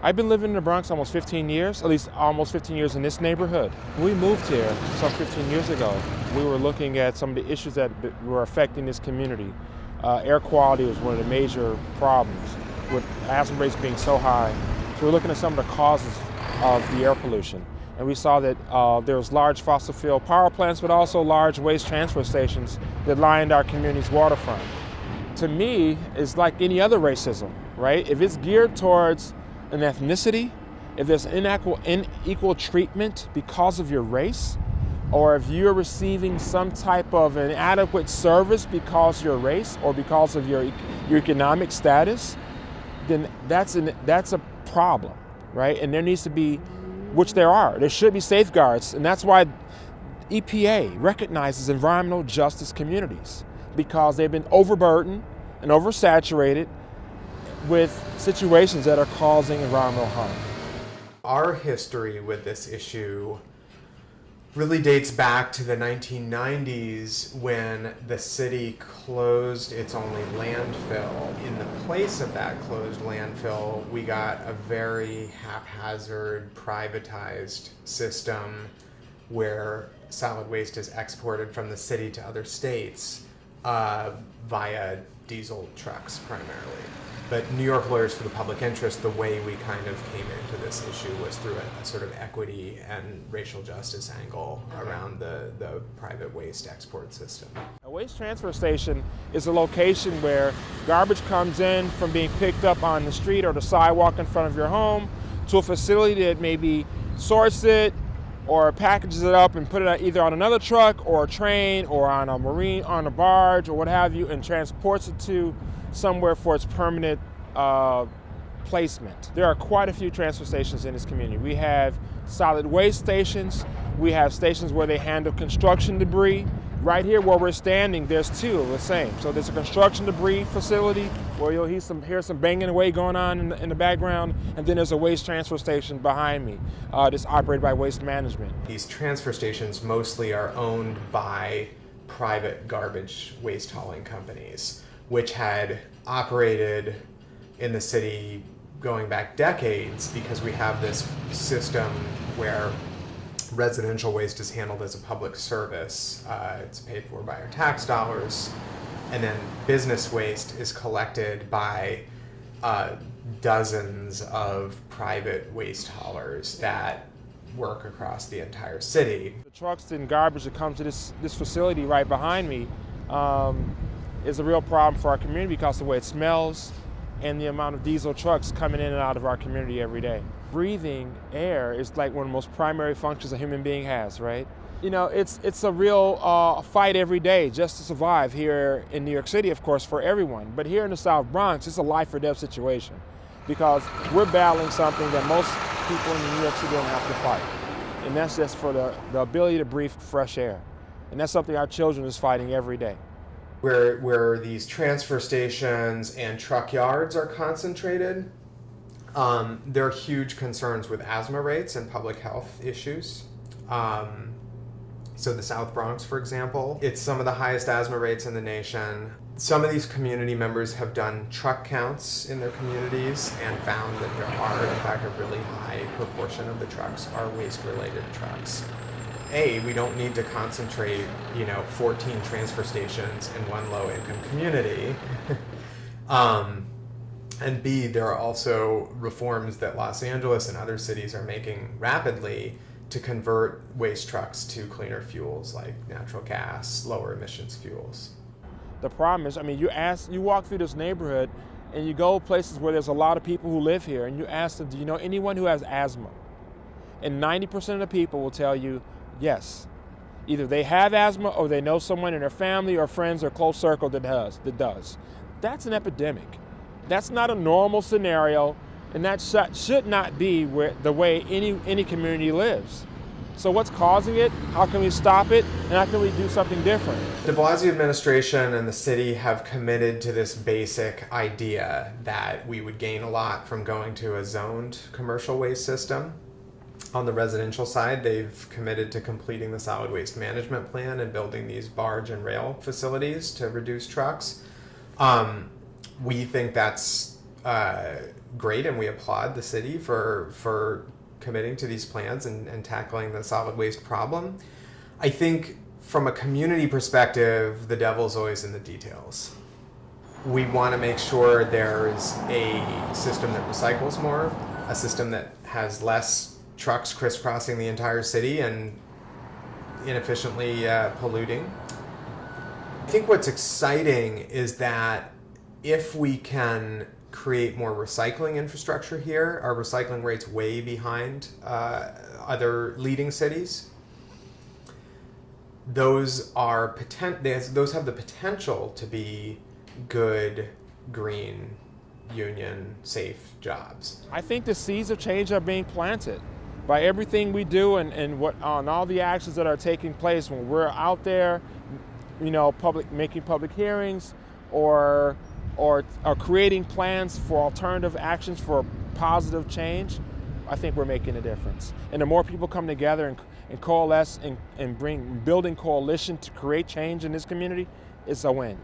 I've been living in the Bronx almost 15 years, at least almost 15 years in this neighborhood. When we moved here some 15 years ago, we were looking at some of the issues that were affecting this community. Air quality was one of the major problems, with asthma rates being so high. So we're looking at some of the causes of the air pollution. And we saw that there was large fossil fuel power plants, but also large waste transfer stations that lined our community's waterfront. To me, it's like any other racism, right? If it's geared towards an ethnicity, if there's unequal treatment because of your race, or if you're receiving some type of inadequate service because of your race or because of your economic status, then that's a problem, right? And there needs to be, which there should be safeguards, and that's why EPA recognizes environmental justice communities, because they've been overburdened and oversaturated with situations that are causing environmental harm. Our history with this issue really dates back to the 1990s when the city closed its only landfill. In the place of that closed landfill, we got a very haphazard, privatized system where solid waste is exported from the city to other states via diesel trucks primarily. But New York Lawyers for the Public Interest, the way we kind of came into this issue was through a sort of equity and racial justice angle around the private waste export system. A waste transfer station is a location where garbage comes in from being picked up on the street or the sidewalk in front of your home to a facility that maybe sorts it or packages it up and put it either on another truck or a train or on a barge or what have you, and transports it to somewhere for its permanent placement. There are quite a few transfer stations in this community. We have solid waste stations. We have stations where they handle construction debris. Right here where we're standing, there's two of the same. So there's a construction debris facility where you'll hear some banging away going on in the background, and then there's a waste transfer station behind me that's operated by Waste Management. These transfer stations mostly are owned by private garbage waste hauling companies, which had operated in the city going back decades, because we have this system where residential waste is handled as a public service. It's paid for by our tax dollars. And then business waste is collected by dozens of private waste haulers that work across the entire city. The trucks and garbage that comes to this facility right behind me is a real problem for our community because of the way it smells and the amount of diesel trucks coming in and out of our community every day. Breathing air is like one of the most primary functions a human being has, right? You know, it's a real fight every day just to survive here in New York City, of course, for everyone. But here in the South Bronx, it's a life or death situation because we're battling something that most people in New York City don't have to fight. And that's just for the ability to breathe fresh air. And that's something our children is fighting every day. Where these transfer stations and truck yards are concentrated, there are huge concerns with asthma rates and public health issues. So the South Bronx, for example, it's some of the highest asthma rates in the nation. Some of these community members have done truck counts in their communities and found that there are, in fact, a really high proportion of the trucks are waste-related trucks. A, we don't need to concentrate, 14 transfer stations in one low-income community. And B, there are also reforms that Los Angeles and other cities are making rapidly to convert waste trucks to cleaner fuels like natural gas, lower emissions fuels. The problem is, you walk through this neighborhood and you go places where there's a lot of people who live here and you ask them, do you know anyone who has asthma? And 90% of the people will tell you, yes. Either they have asthma or they know someone in their family or friends or close circle that does. That's an epidemic. That's not a normal scenario, and that should not be the way any community lives. So what's causing it? How can we stop it? And how can we do something different? De Blasio administration and the city have committed to this basic idea that we would gain a lot from going to a zoned commercial waste system. On the residential side, they've committed to completing the solid waste management plan and building these barge and rail facilities to reduce trucks. We think that's great, and we applaud the city for committing to these plans and tackling the solid waste problem. I think from a community perspective, the devil's always in the details. We want to make sure there's a system that recycles more, a system that has less trucks crisscrossing the entire city and inefficiently polluting. I think what's exciting is that if we can create more recycling infrastructure here, our recycling rate's way behind other leading cities. Those have the potential to be good, green, union, safe jobs. I think the seeds of change are being planted by everything we do and all the actions that are taking place when we're out there, making public hearings or creating plans for alternative actions for positive change. I think we're making a difference. And the more people come together and coalesce and building coalition to create change in this community, it's a win.